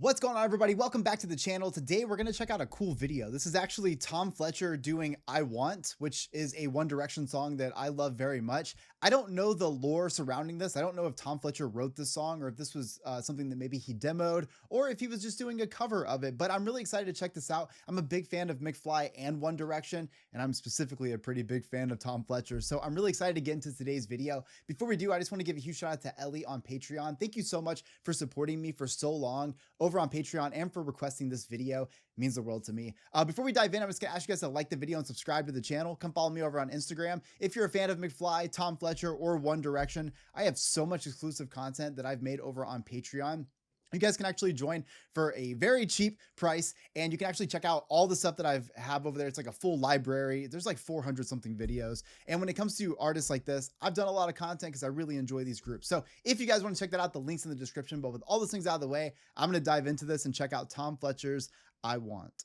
What's going on, everybody? Welcome back to the channel. Today we're going to check out a cool video. This is actually Tom Fletcher doing I Want, which is a One Direction song that I love very much. I don't know the lore surrounding this. I don't know if Tom Fletcher wrote this song or if this was something that maybe he demoed or if he was just doing a cover of it, but I'm really excited to check this out. I'm a big fan of McFly and One Direction, and I'm specifically a pretty big fan of Tom Fletcher, so I'm really excited to get into today's video. Before we do, I just want to give a huge shout out to Ellie on Patreon. Thank you so much for supporting me for so long over on Patreon and for requesting this video. It means the world to me. Before we dive in, I'm just gonna ask you guys to like the video and subscribe to the channel. Come follow me over on Instagram. If you're a fan of McFly, Tom Fletcher, or One Direction, I have so much exclusive content that I've made over on Patreon. You guys can actually join for a very cheap price, and you can actually check out all the stuff that I have over there. It's like a full library. There's like 400 something videos. And when it comes to artists like this, I've done a lot of content because I really enjoy these groups. So if you guys want to check that out, the link's in the description. But with all those things out of the way, I'm going to dive into this and check out Tom Fletcher's I Want.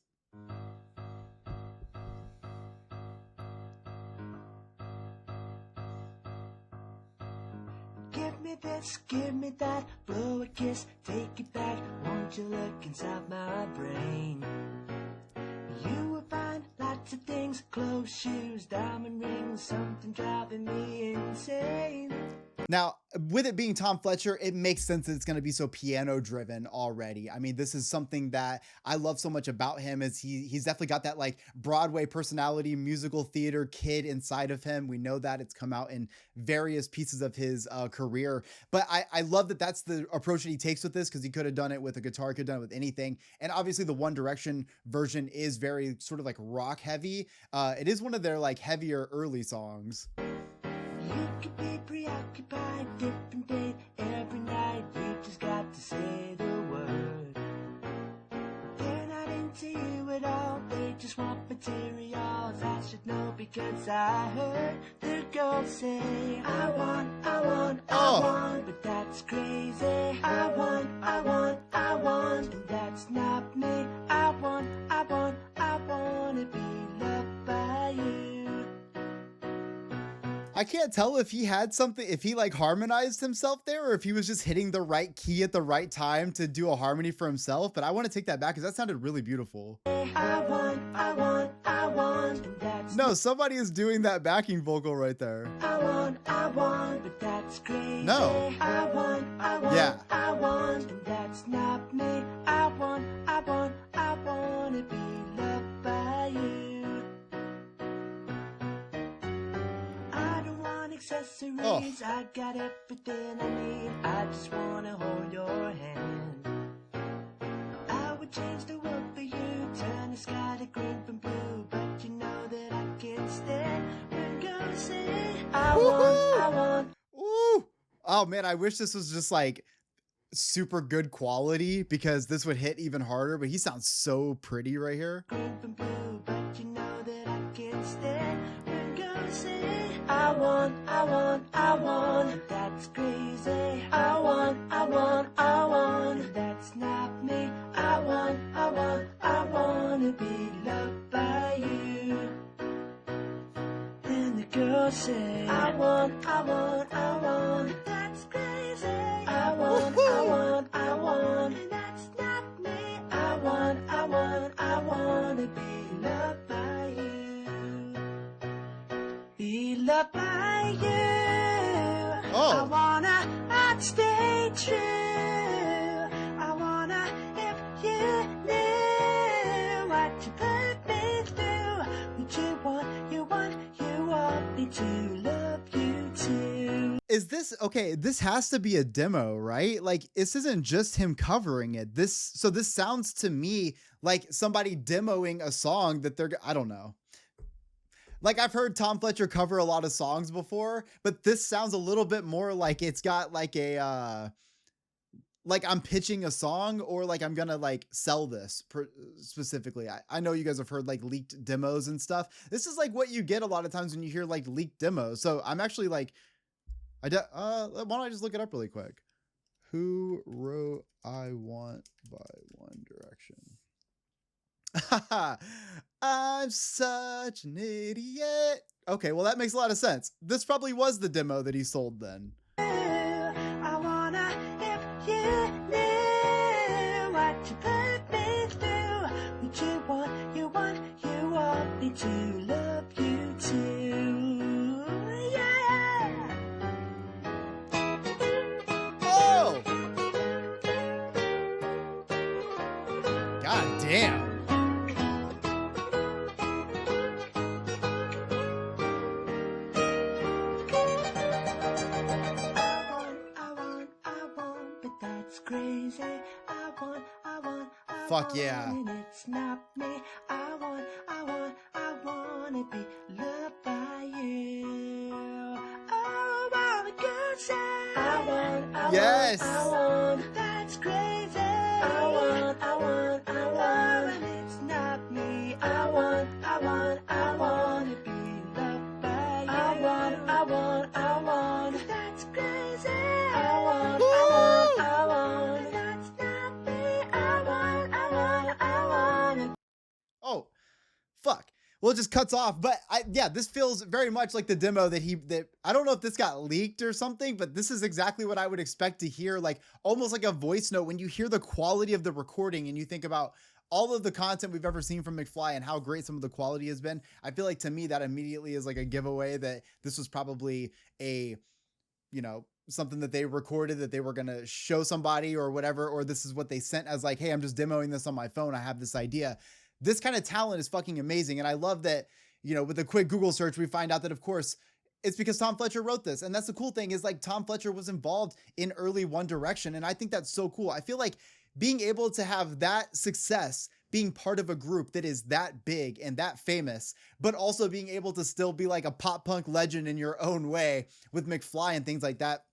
Give me this, give me that, blow a kiss, take it back, won't you look inside my brain? You will find lots of things, clothes, shoes, diamond rings, something driving me insane. Now, with it being Tom Fletcher, it makes sense that it's going to be so piano driven already. I mean, this is something that I love so much about him is he's definitely got that like Broadway personality, musical theater kid inside of him. We know that it's come out in various pieces of his career, but I love that that's the approach that he takes with this because he could have done it with a guitar, could have done it with anything. And obviously the One Direction version is very sort of like rock heavy. It is one of their like heavier early songs. You could be preoccupied, different day every night. You just got to say the word. They're not into you at all, they just want materials. I should know because I heard the girls say I want, I want, I want. But that's crazy. I want, I want, I want. And that's not me. I want, I want, I want to be loved by you. I can't tell if he had something, if he like harmonized himself there or if he was just hitting the right key at the right time to do a harmony for himself. But I want to take that back because that sounded really beautiful. I want, I want, I want. And that's No, somebody is doing that backing vocal right there. I want, but that's crazy. No. I want, Yeah. I want, and that's not me. I want, I want, I want to be loved by you. I don't want accessories. I got everything I need. I just want to hold your hand. I would change the world for you, turn the sky to green from blue, but you know that I can't stand when girls say I want, I want. Ooh. Oh man, I wish this was just like super good quality because this would hit even harder, but he sounds so pretty right here. Green from blue, but you know that I can't stand when girls say I want, I want, I want. That's crazy. I want, I want, I want. That's not me. I want, I want, I want to be loved by you. And the girls say I want, I want, I want. That's crazy. I want, I want, I want. And that's not me. I want, I want, I want to be loved by you. Be loved by you. I wanna not stay true. I wanna if you knew what you put me through. What you want, you want, you want me to love you too. Is this okay? This has to be a demo, right? Like this isn't just him covering it. This sounds to me like somebody demoing a song that I don't know. Like I've heard Tom Fletcher cover a lot of songs before, but this sounds a little bit more like it's got like a like I'm pitching a song or like I'm gonna like sell this specifically. I know you guys have heard like leaked demos and stuff. This is like what you get a lot of times when you hear like leaked demos. So I'm actually like, why don't I just look it up really quick? Who wrote I Want by One Direction? I'm such an idiot. Okay, well that makes a lot of sense. This probably was the demo that he sold then. I wanna if you knew what you to love you too. Yeah. Oh! God damn. But that's crazy. I want, Fuck yeah. and it's not me. I wanna be loved by you. Oh, all the good say. Yes. That's crazy. I want, and it's not me. I wanna be loved by you. I want, that's crazy. I want, that's not me. I want. Oh, fuck. Well, it just cuts off. But yeah, this feels very much like the demo that I don't know if this got leaked or something, but this is exactly what I would expect to hear, like almost like a voice note when you hear the quality of the recording and you think about all of the content we've ever seen from McFly and how great some of the quality has been. I feel like to me that immediately is like a giveaway that this was probably a, you know, something that they recorded that they were going to show somebody or whatever, or this is what they sent as like, hey, I'm just demoing this on my phone. I have this idea. This kind of talent is fucking amazing. And I love that, you know, with a quick Google search, we find out that, of course, it's because Tom Fletcher wrote this. And that's the cool thing is like Tom Fletcher was involved in early One Direction. And I think that's so cool. I feel like being able to have that success, being part of a group that is that big and that famous, but also being able to still be like a pop punk legend in your own way with McFly and things like that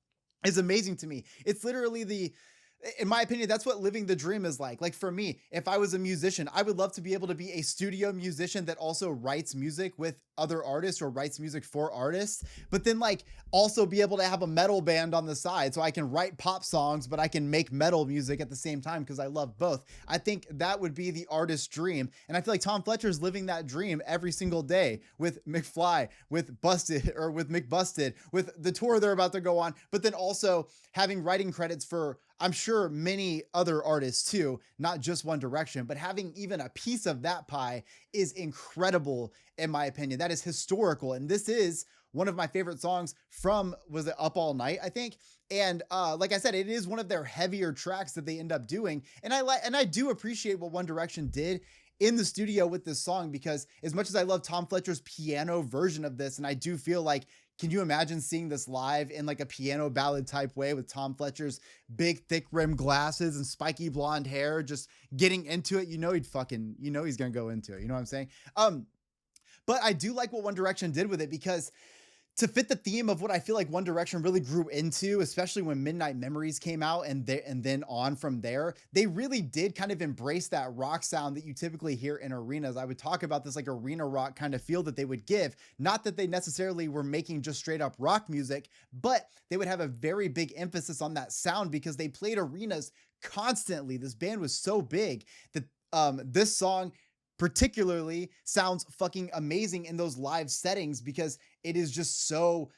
is amazing to me. It's literally in my opinion, that's what living the dream is like. Like for me, if I was a musician, I would love to be able to be a studio musician that also writes music with other artists or writes music for artists, but then like also be able to have a metal band on the side so I can write pop songs, but I can make metal music at the same time because I love both. I think that would be the artist's dream. And I feel like Tom Fletcher's living that dream every single day with McFly, with Busted or with McBusted, with the tour they're about to go on, but then also having writing credits for, I'm sure, many other artists too, not just One Direction, but having even a piece of that pie is incredible in my opinion. That is historical. And this is one of my favorite songs from, was it Up All Night, I think? And like I said, it is one of their heavier tracks that they end up doing. And I do appreciate what One Direction did in the studio with this song, because as much as I love Tom Fletcher's piano version of this, and I do feel like, can you imagine seeing this live in like a piano ballad type way with Tom Fletcher's big, thick rimmed glasses and spiky blonde hair, just getting into it? You know, he's going to go into it. You know what I'm saying? But I do like what One Direction did with it, because to fit the theme of what I feel like One Direction really grew into, especially when Midnight Memories came out and then on from there, they really did kind of embrace that rock sound that you typically hear in arenas. I would talk about this like arena rock kind of feel that they would give. Not that they necessarily were making just straight up rock music, but they would have a very big emphasis on that sound because they played arenas constantly. This band was so big that this song particularly sounds fucking amazing in those live settings, because it is just so,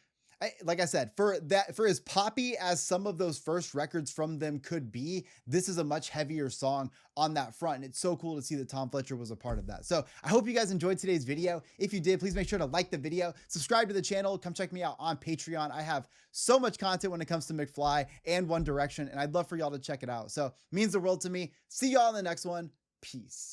like I said, for as poppy as some of those first records from them could be, this is a much heavier song on that front. And it's so cool to see that Tom Fletcher was a part of that. So I hope you guys enjoyed today's video. If you did, please make sure to like the video, subscribe to the channel, come check me out on Patreon. I have so much content when it comes to McFly and One Direction, and I'd love for y'all to check it out. So it means the world to me. See y'all in the next one. Peace.